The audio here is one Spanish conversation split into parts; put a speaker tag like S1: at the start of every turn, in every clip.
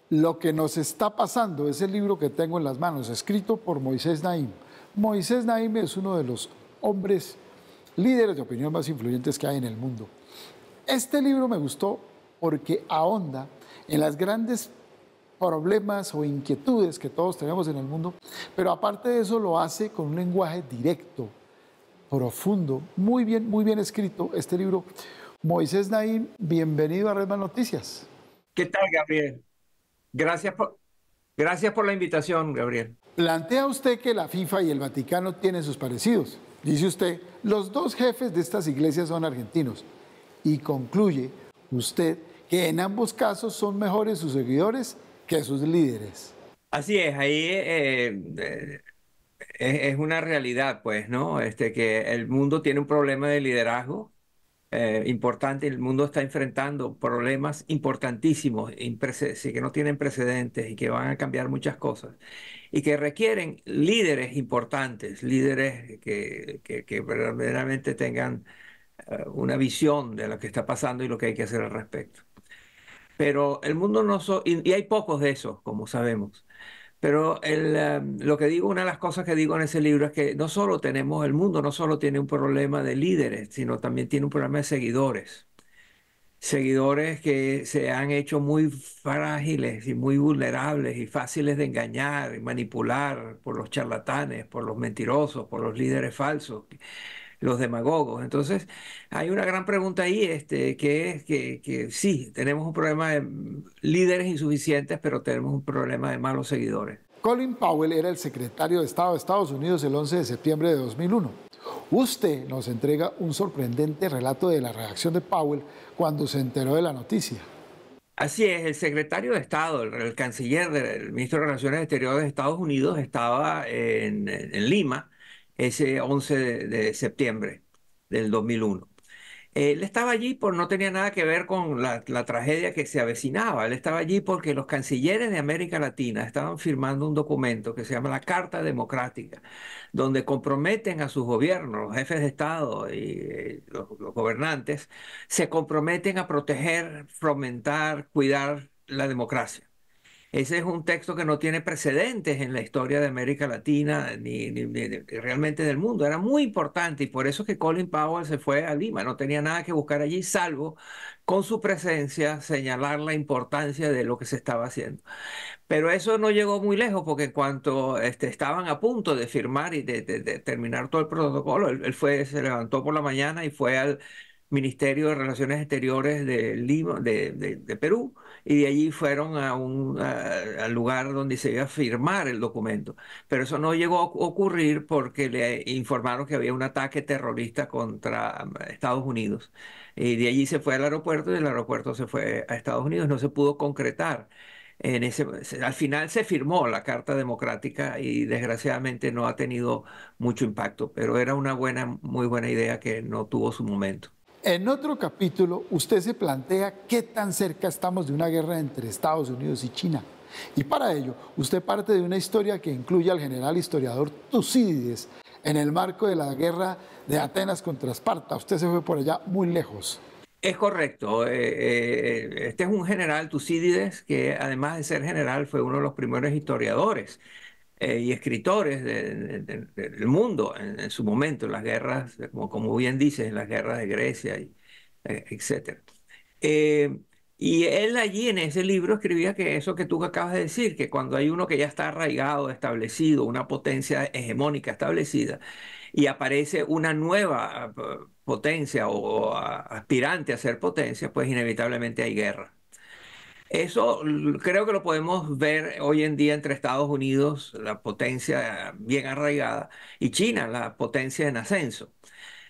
S1: Lo que nos está pasando es el libro que tengo en las manos, escrito por Moisés Naim. Moisés Naim es uno de los hombres líderes de opinión más influyentes que hay en el mundo. Este libro me gustó porque ahonda en las grandes problemas o inquietudes que todos tenemos en el mundo, pero aparte de eso lo hace con un lenguaje directo, profundo, muy bien escrito este libro. Moisés Naim, bienvenido a Redman Noticias.
S2: ¿Qué tal, Gabriel? Gracias gracias por la invitación, Gabriel.
S1: Plantea usted que la FIFA y el Vaticano tienen sus parecidos. Dice usted, los dos jefes de estas iglesias son argentinos. Y concluye usted que en ambos casos son mejores sus seguidores que sus líderes.
S2: Así es, ahí es una realidad, pues, ¿no? Que el mundo tiene un problema de liderazgo importante. El mundo está enfrentando problemas importantísimos, sí, que no tienen precedentes y que van a cambiar muchas cosas y que requieren líderes importantes, líderes que verdaderamente tengan una visión de lo que está pasando y lo que hay que hacer al respecto. Pero el mundo no y hay pocos de esos, como sabemos. Pero lo que digo, una de las cosas que digo en ese libro es que no solo tenemos, el mundo no solo tiene un problema de líderes, sino también tiene un problema de seguidores. Seguidores que se han hecho muy frágiles y muy vulnerables y fáciles de engañar y manipular por los charlatanes, por los mentirosos, por los líderes falsos, los demagogos. Entonces, hay una gran pregunta ahí, que es que sí, tenemos un problema de líderes insuficientes, pero tenemos un problema de malos seguidores.
S1: Colin Powell era el secretario de Estado de Estados Unidos el 11 de septiembre de 2001. Usted nos entrega un sorprendente relato de la reacción de Powell cuando se enteró de la noticia.
S2: Así es, el secretario de Estado, el canciller, el ministro de Relaciones Exteriores de Estados Unidos estaba en Lima ese 11 de septiembre del 2001. Él estaba allí no tenía nada que ver con la tragedia que se avecinaba. Él estaba allí porque los cancilleres de América Latina estaban firmando un documento que se llama la Carta Democrática, donde comprometen a sus gobiernos, los jefes de Estado y los gobernantes, se comprometen a proteger, fomentar, cuidar la democracia. Ese es un texto que no tiene precedentes en la historia de América Latina ni realmente del mundo. Era muy importante y por eso que Colin Powell se fue a Lima. No tenía nada que buscar allí, salvo con su presencia señalar la importancia de lo que se estaba haciendo. Pero eso no llegó muy lejos porque en cuanto estaban a punto de firmar y de terminar todo el protocolo, él se levantó por la mañana y fue al Ministerio de Relaciones Exteriores de Lima, de Perú, y de allí fueron al lugar donde se iba a firmar el documento. Pero eso no llegó a ocurrir porque le informaron que había un ataque terrorista contra Estados Unidos. Y de allí se fue al aeropuerto y del aeropuerto se fue a Estados Unidos. No se pudo concretar. Al final se firmó la Carta Democrática y desgraciadamente no ha tenido mucho impacto, pero era una muy buena idea que no tuvo su momento.
S1: En otro capítulo, usted se plantea qué tan cerca estamos de una guerra entre Estados Unidos y China. Y para ello, usted parte de una historia que incluye al general historiador Tucídides en el marco de la guerra de Atenas contra Esparta. Usted se fue por allá muy lejos.
S2: Es correcto. Este es un general, Tucídides, que además de ser general fue uno de los primeros historiadores y escritores del mundo en su momento, en las guerras, como bien dices, en las guerras de Grecia, etc. Eh, y él allí en ese libro escribía que eso que tú acabas de decir, que cuando hay uno que ya está arraigado, establecido, una potencia hegemónica establecida, y aparece una nueva potencia o aspirante a ser potencia, pues inevitablemente hay guerra. Eso creo que lo podemos ver hoy en día entre Estados Unidos, la potencia bien arraigada, y China, la potencia en ascenso.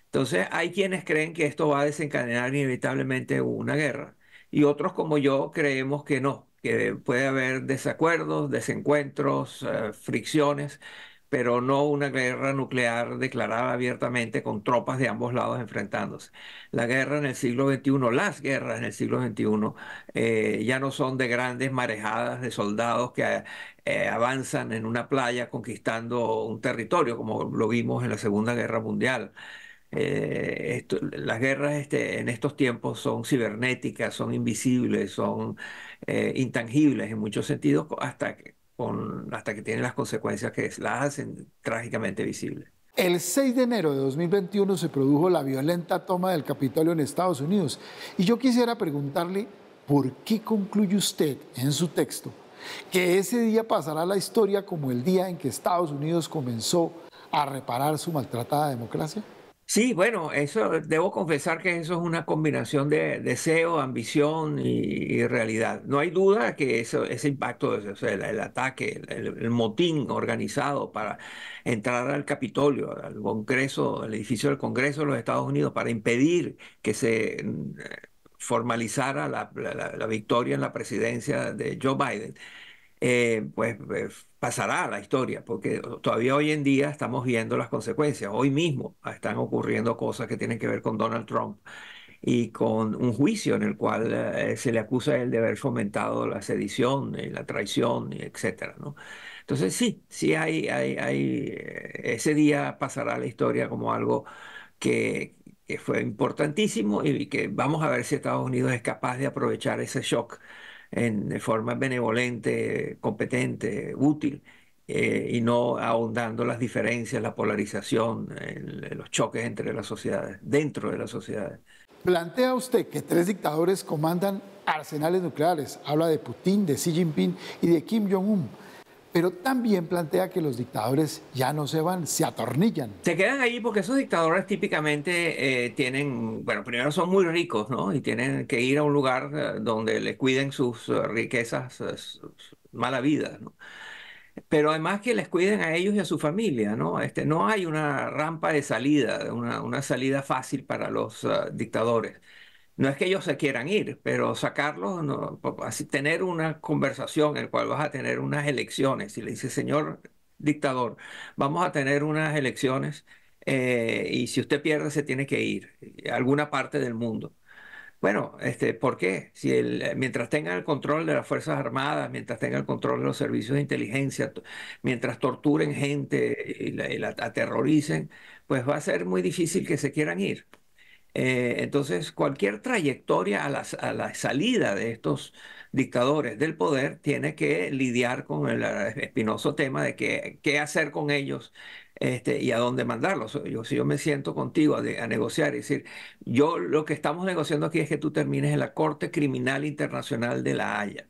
S2: Entonces, hay quienes creen que esto va a desencadenar inevitablemente una guerra, y otros como yo creemos que no, que puede haber desacuerdos, desencuentros, fricciones, pero no una guerra nuclear declarada abiertamente con tropas de ambos lados enfrentándose. La guerra en el siglo XXI, las guerras en el siglo XXI, ya no son de grandes marejadas de soldados que avanzan en una playa conquistando un territorio, como lo vimos en la Segunda Guerra Mundial. Las guerras en estos tiempos son cibernéticas, son invisibles, son intangibles en muchos sentidos, hasta que tienen las consecuencias que las hacen trágicamente visibles.
S1: El 6 de enero de 2021 se produjo la violenta toma del Capitolio en Estados Unidos. Y yo quisiera preguntarle, ¿por qué concluye usted en su texto que ese día pasará a la historia como el día en que Estados Unidos comenzó a reparar su maltratada democracia?
S2: Sí, bueno, eso debo confesar que eso es una combinación de deseo, ambición y realidad. No hay duda que ese impacto, o sea, el ataque, el motín organizado para entrar al Capitolio, al Congreso, al edificio del Congreso de los Estados Unidos, para impedir que se formalizara la victoria en la presidencia de Joe Biden, pasará a la historia, porque todavía hoy en día estamos viendo las consecuencias. Hoy mismo están ocurriendo cosas que tienen que ver con Donald Trump y con un juicio en el cual se le acusa a él de haber fomentado la sedición, la traición, y etcétera, ¿no? Entonces sí ese día pasará a la historia como algo que fue importantísimo y que vamos a ver si Estados Unidos es capaz de aprovechar ese shock de forma benevolente, competente, útil, y no ahondando las diferencias, la polarización, los choques entre las sociedades, dentro de las sociedades.
S1: Plantea usted que tres dictadores comandan arsenales nucleares. Habla de Putin, de Xi Jinping y de Kim Jong-un. Pero también plantea que los dictadores ya no se van, se atornillan.
S2: Se quedan ahí porque esos dictadores típicamente tienen, bueno, primero son muy ricos, ¿no? Y tienen que ir a un lugar donde les cuiden sus riquezas, su mala vida, ¿no? Pero además que les cuiden a ellos y a su familia, ¿no? No hay una rampa de salida, una salida fácil para los dictadores. No es que ellos se quieran ir, pero sacarlos, así tener una conversación en la cual vas a tener unas elecciones y le dice, señor dictador, vamos a tener unas elecciones y si usted pierde se tiene que ir a alguna parte del mundo. Bueno, ¿por qué? Si mientras tengan el control de las Fuerzas Armadas, mientras tengan el control de los servicios de inteligencia, mientras torturen gente y la aterroricen, pues va a ser muy difícil que se quieran ir. Entonces, cualquier trayectoria a la salida de estos dictadores del poder tiene que lidiar con el espinoso tema de qué hacer con ellos y a dónde mandarlos. Si yo me siento contigo a negociar y decir, yo lo que estamos negociando aquí es que tú termines en la Corte Criminal Internacional de La Haya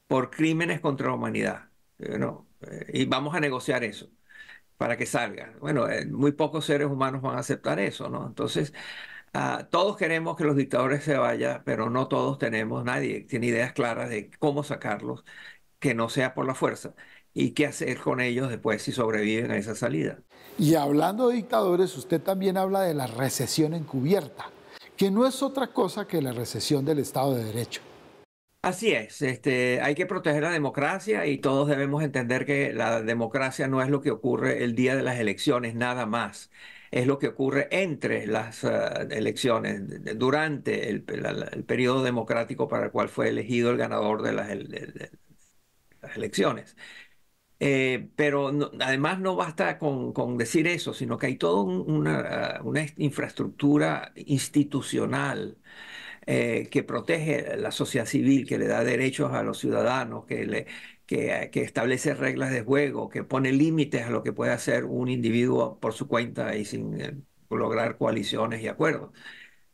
S2: por crímenes contra la humanidad, ¿no? Y vamos a negociar eso para que salga. Bueno, muy pocos seres humanos van a aceptar eso, ¿no? Entonces, todos queremos que los dictadores se vayan, pero no todos tenemos, nadie tiene ideas claras de cómo sacarlos, que no sea por la fuerza, y qué hacer con ellos después si sobreviven a esa salida.
S1: Y hablando de dictadores, usted también habla de la recesión encubierta, que no es otra cosa que la recesión del Estado de Derecho.
S2: Así es, hay que proteger la democracia y todos debemos entender que la democracia no es lo que ocurre el día de las elecciones, nada más. Es lo que ocurre entre las elecciones, durante el periodo democrático para el cual fue elegido el ganador de las elecciones. Pero además no basta con decir eso, sino que hay toda una infraestructura institucional que protege la sociedad civil, que le da derechos a los ciudadanos, que establece reglas de juego, que pone límites a lo que puede hacer un individuo por su cuenta y sin lograr coaliciones y acuerdos.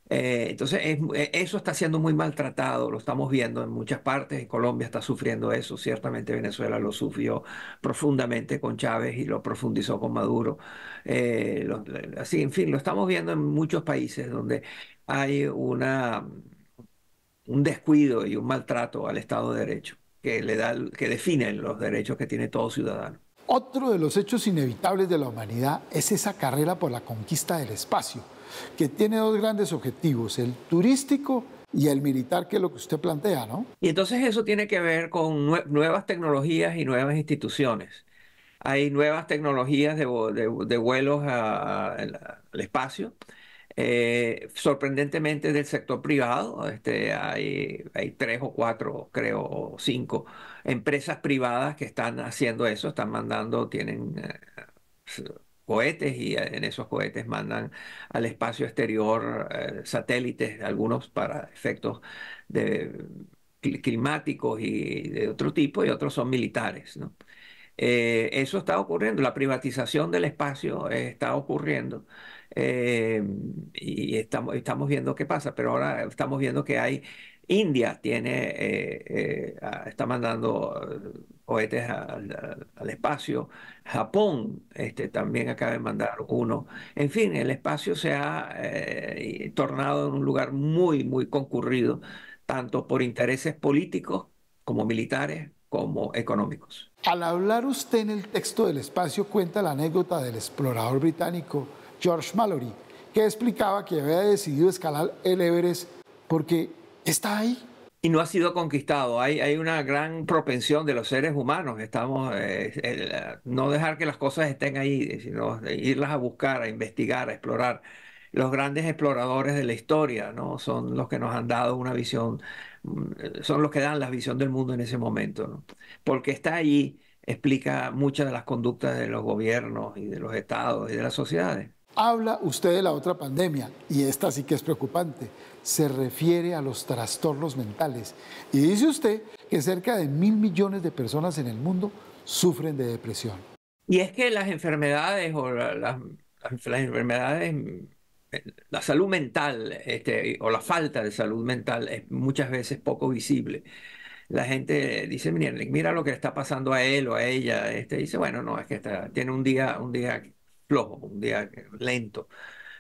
S2: Entonces, eso está siendo muy maltratado, lo estamos viendo en muchas partes, en Colombia está sufriendo eso, ciertamente Venezuela lo sufrió profundamente con Chávez y lo profundizó con Maduro. Así, en fin, lo estamos viendo en muchos países donde hay un descuido y un maltrato al Estado de Derecho que define los derechos que tiene todo ciudadano.
S1: Otro de los hechos inevitables de la humanidad es esa carrera por la conquista del espacio, que tiene dos grandes objetivos, el turístico y el militar, que es lo que usted plantea, ¿no?
S2: Y entonces eso tiene que ver con nuevas tecnologías y nuevas instituciones. Hay nuevas tecnologías de vuelos al espacio, sorprendentemente del sector privado. Hay tres o cuatro, creo, o cinco empresas privadas que están haciendo eso, están mandando, tienen cohetes y en esos cohetes mandan al espacio exterior satélites, algunos para efectos de, climáticos y de otro tipo y otros son militares, ¿no? Eso está ocurriendo, la privatización del espacio está ocurriendo y estamos viendo qué pasa, pero ahora estamos viendo que India está mandando cohetes al espacio, Japón también acaba de mandar uno. En fin, el espacio se ha tornado en un lugar muy, muy concurrido, tanto por intereses políticos como militares como económicos.
S1: Al hablar usted en el texto del espacio cuenta la anécdota del explorador británico George Mallory, que explicaba que había decidido escalar el Everest porque está ahí.
S2: Y no ha sido conquistado. Hay una gran propensión de los seres humanos. No dejar que las cosas estén ahí, sino irlas a buscar, a investigar, a explorar. Los grandes exploradores de la historia, ¿no? Son los que nos han dado una visión, son los que dan la visión del mundo en ese momento, ¿no? Porque está allí, explica muchas de las conductas de los gobiernos y de los estados y de las sociedades.
S1: Habla usted de la otra pandemia, y esta sí que es preocupante. Se refiere a los trastornos mentales. Y dice usted que cerca de 1.000 millones de personas en el mundo sufren de depresión.
S2: Y es que las enfermedades o las enfermedades, la salud mental o la falta de salud mental es muchas veces poco visible. La gente dice, mira lo que le está pasando a él o a ella. Dice, bueno, no, es que tiene un día flojo, un día lento,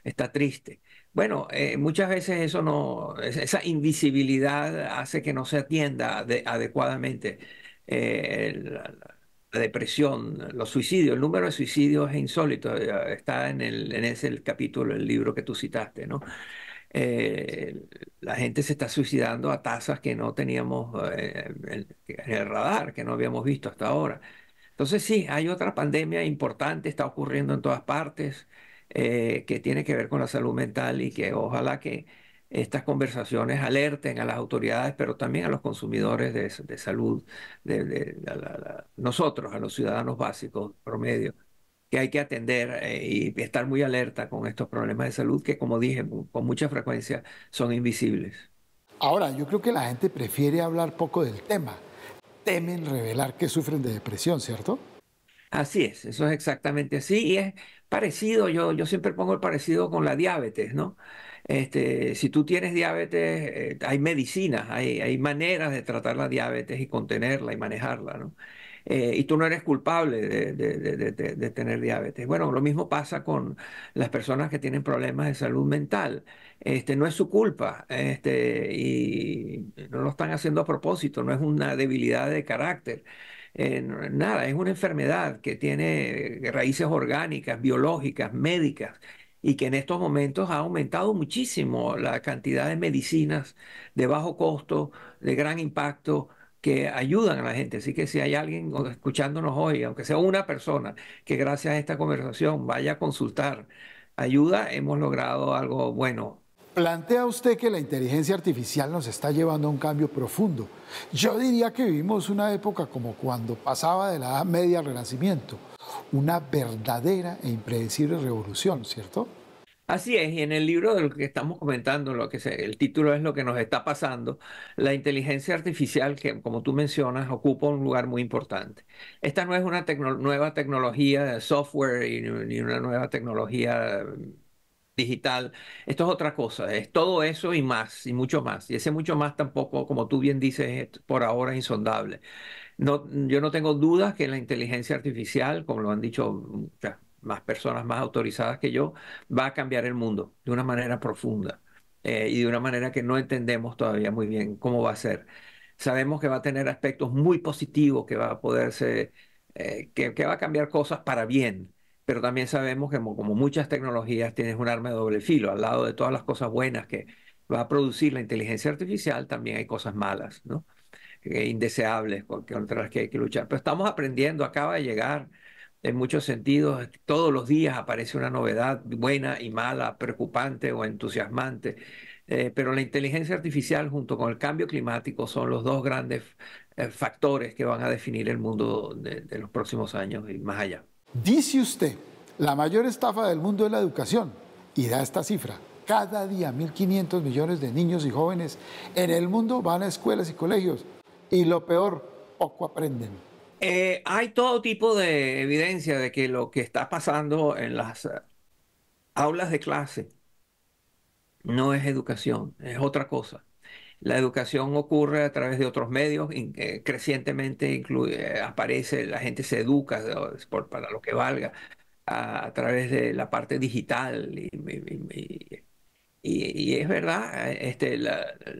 S2: está triste. Bueno, muchas veces eso no, esa invisibilidad hace que no se atienda adecuadamente la depresión, los suicidios. El número de suicidios es insólito, está en ese capítulo del libro que tú citaste, ¿no? eh, la gente se está suicidando a tasas que no teníamos en el radar, que no habíamos visto hasta ahora. Entonces sí, hay otra pandemia importante, está ocurriendo en todas partes, que tiene que ver con la salud mental y que ojalá que estas conversaciones alerten a las autoridades, pero también a los consumidores de salud, nosotros, a los ciudadanos básicos, promedio, que hay que atender y estar muy alerta con estos problemas de salud que, como dije, con mucha frecuencia son invisibles.
S1: Ahora, yo creo que la gente prefiere hablar poco del tema. Temen revelar que sufren de depresión, ¿cierto?
S2: Así es, eso es exactamente así y es parecido, yo siempre pongo el parecido con la diabetes, ¿no? Si tú tienes diabetes, hay medicinas, hay maneras de tratar la diabetes y contenerla y manejarla, ¿no? Y tú no eres culpable de tener diabetes. Bueno, lo mismo pasa con las personas que tienen problemas de salud mental. No es su culpa, y no lo están haciendo a propósito, no es una debilidad de carácter. Nada, es una enfermedad que tiene raíces orgánicas, biológicas, médicas, y que en estos momentos ha aumentado muchísimo la cantidad de medicinas de bajo costo, de gran impacto, que ayudan a la gente. Así que si hay alguien escuchándonos hoy, aunque sea una persona, que gracias a esta conversación vaya a consultar ayuda, hemos logrado algo bueno.
S1: Plantea usted que la inteligencia artificial nos está llevando a un cambio profundo. Yo diría que vivimos una época como cuando pasaba de la Edad Media al Renacimiento, una verdadera e impredecible revolución, ¿cierto?
S2: Así es, y en el libro de lo que estamos comentando, el título es Lo que nos está pasando, la inteligencia artificial, que como tú mencionas, ocupa un lugar muy importante. Esta no es una nueva tecnología de software ni una nueva tecnología digital, esto es otra cosa, es todo eso y más, y mucho más. Y ese mucho más tampoco, como tú bien dices, por ahora es insondable. No, yo no tengo dudas que la inteligencia artificial, como lo han dicho muchas más personas más autorizadas que yo, va a cambiar el mundo de una manera profunda y de una manera que no entendemos todavía muy bien cómo va a ser. Sabemos que va a tener aspectos muy positivos, que va a poderse, que va a cambiar cosas para bien, pero también sabemos que como muchas tecnologías tienes un arma de doble filo. Al lado de todas las cosas buenas que va a producir la inteligencia artificial, también hay cosas malas, ¿no? Indeseables contra las que hay que luchar. Pero estamos aprendiendo, acaba de llegar en muchos sentidos, todos los días aparece una novedad buena y mala, preocupante o entusiasmante. Pero la inteligencia artificial junto con el cambio climático son los dos grandes factores que van a definir el mundo de los próximos años y más allá.
S1: Dice usted La mayor estafa del mundo es la educación y da esta cifra. Cada día 1.500 millones de niños y jóvenes en el mundo van a escuelas y colegios y lo peor, poco aprenden.
S2: Hay todo tipo de evidencia de que lo que está pasando en las aulas de clase no es educación, es otra cosa. La educación ocurre a través de otros medios, crecientemente aparece, la gente se educa para lo que valga, a través de la parte digital. Y es verdad,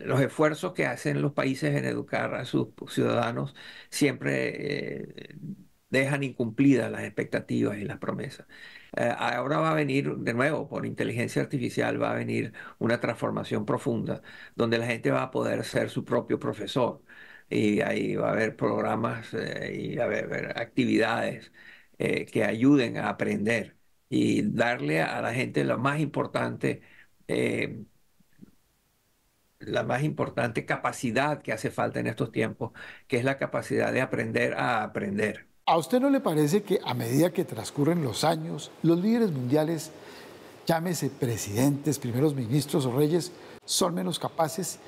S2: los esfuerzos que hacen los países en educar a sus ciudadanos siempre dejan incumplidas las expectativas y las promesas. Ahora va a venir, de nuevo, por inteligencia artificial, va a venir una transformación profunda donde la gente va a poder ser su propio profesor. Y ahí va a haber programas y va a haber actividades que ayuden a aprender y darle a la gente lo más importante, eh, la más importante capacidad que hace falta en estos tiempos, que es la capacidad de aprender a aprender.
S1: ¿A usted no le parece que a medida que transcurren los años, los líderes mundiales, llámese presidentes, primeros ministros o reyes, son menos capaces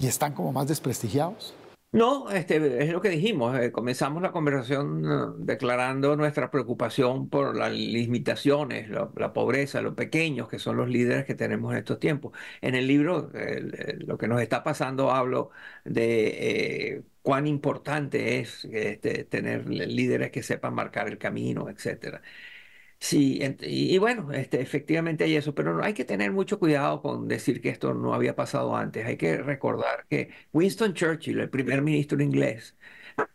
S1: y están como más desprestigiados?
S2: No, es lo que dijimos. Comenzamos la conversación declarando nuestra preocupación por las limitaciones, la pobreza, lo pequeños que son los líderes que tenemos en estos tiempos. En el libro, lo que nos está pasando, hablo de cuán importante es tener líderes que sepan marcar el camino, etcétera. Sí, y bueno, efectivamente hay eso, pero no hay que tener mucho cuidado con decir que esto no había pasado antes. Hay que recordar que Winston Churchill, el primer ministro inglés,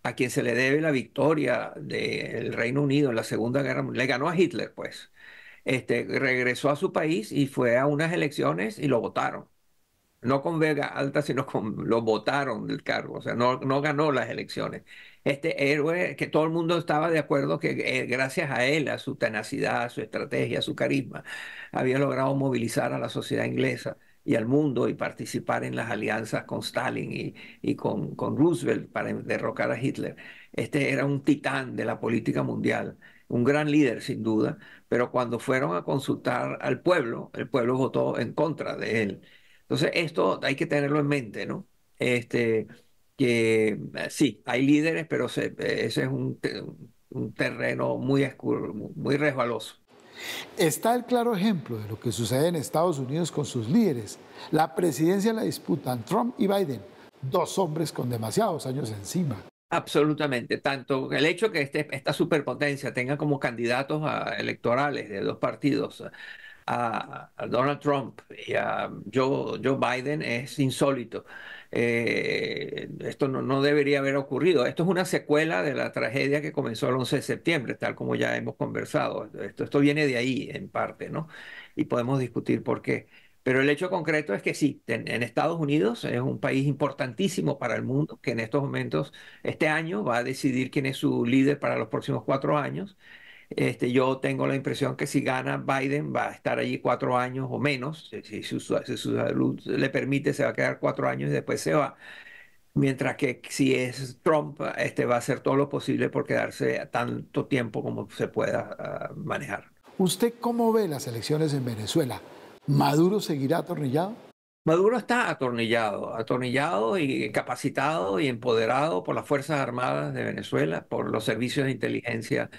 S2: a quien se le debe la victoria del Reino Unido en la Segunda Guerra Mundial, le ganó a Hitler, pues. Regresó a su país y fue a unas elecciones y lo votaron. No con Vega Alta, sino lo votaron del cargo, o sea, no ganó las elecciones. Este héroe que todo el mundo estaba de acuerdo que gracias a él, a su tenacidad, a su estrategia, a su carisma, había logrado movilizar a la sociedad inglesa y al mundo y participar en las alianzas con Stalin y con Roosevelt para derrocar a Hitler. Este era un titán de la política mundial, un gran líder sin duda, pero cuando fueron a consultar al pueblo, el pueblo votó en contra de él. Entonces, esto hay que tenerlo en mente, ¿no? Este, sí, hay líderes, pero ese es un terreno muy oscuro, muy resbaloso.
S1: Está el claro ejemplo de lo que sucede en Estados Unidos con sus líderes. La presidencia la disputan Trump y Biden, dos hombres con demasiados años encima.
S2: Absolutamente. Tanto el hecho que esta superpotencia tenga como candidatos electorales de dos partidos a Donald Trump y a Joe Biden es insólito. Esto no debería haber ocurrido. Esto es una secuela de la tragedia que comenzó el 11 de septiembre, tal como ya hemos conversado. Esto viene de ahí en parte, ¿no? Y podemos discutir por qué. Pero el hecho concreto es que sí, en Estados Unidos es un país importantísimo para el mundo, que en estos momentos, este año, va a decidir quién es su líder para los próximos 4 años. Yo tengo la impresión que si gana Biden va a estar allí 4 años o menos. Si su salud le permite, se va a quedar 4 años y después se va. Mientras que si es Trump, va a hacer todo lo posible por quedarse tanto tiempo como se pueda manejar.
S1: ¿Usted cómo ve las elecciones en Venezuela? ¿Maduro seguirá atornillado?
S2: Maduro está atornillado y capacitado y empoderado por las Fuerzas Armadas de Venezuela, por los servicios de inteligencia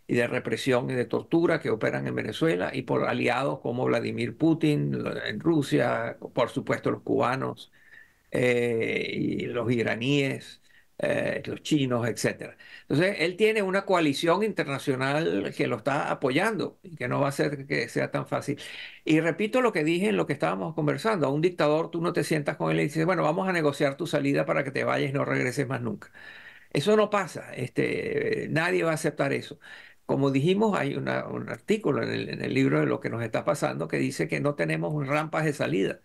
S2: y de represión y de tortura que operan en Venezuela y por aliados como Vladimir Putin en Rusia, por supuesto los cubanos y los iraníes, los chinos, etcétera. Entonces, él tiene una coalición internacional que lo está apoyando y que no va a hacer que sea tan fácil. Y repito lo que dije en lo que estábamos conversando, a un dictador tú no te sientas con él y dices, bueno, vamos a negociar tu salida para que te vayas y no regreses más nunca. Eso no pasa, nadie va a aceptar eso. Como dijimos, hay un artículo en el libro de lo que nos está pasando que dice que no tenemos rampas de salida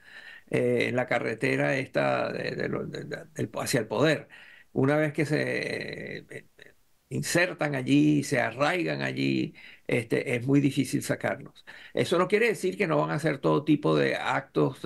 S2: en la carretera esta hacia el poder. Una vez que se insertan allí, se arraigan allí, es muy difícil sacarlos. Eso no quiere decir que no van a hacer todo tipo de actos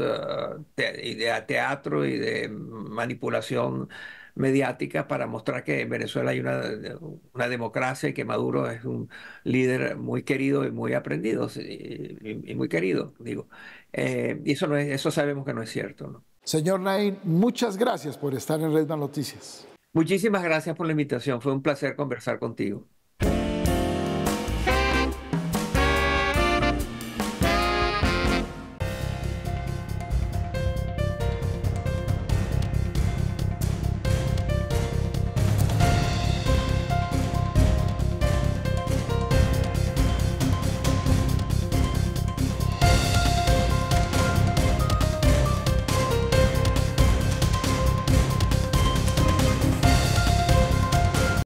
S2: y de teatro y de manipulación mediáticas para mostrar que en Venezuela hay una democracia y que Maduro es un líder muy querido y muy aprendido, y muy querido, digo. Y eso, no es, eso sabemos que no es cierto, ¿no?
S1: Señor Naim, muchas gracias por estar en Redman Noticias.
S2: Muchísimas gracias por la invitación, fue un placer conversar contigo.